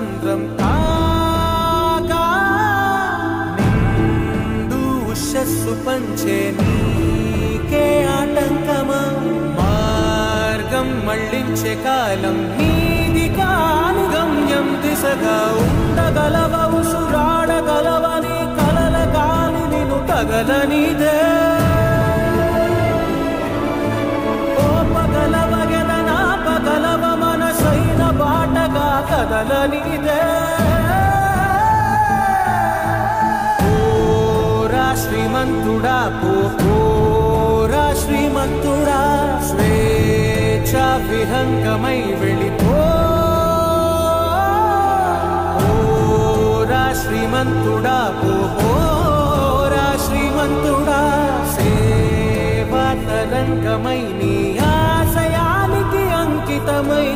స్వతంత్రం కాగా నిండు ఉషస్సు పంచే నీకే ఆటంకమా మార్గం మళ్ళించే కాలం నీది కాని గమ్యం దిశగా ఉండగలవ ఉసురాడగలవని కలల గాలి నిన్ను తగలనిదే పగలవ మనసైన బాటగా కదలనిదే ఓరా శ్రీమంతుడా పోరా శ్రీమంతుడా స్వేచ్ఛ విహంగమై వెళ్ళిపో ఓరా శ్రీమంతుడా పోరా శ్రీమంతుడా సేవా తరంగమై నీ ఆశయానికి అంకితమై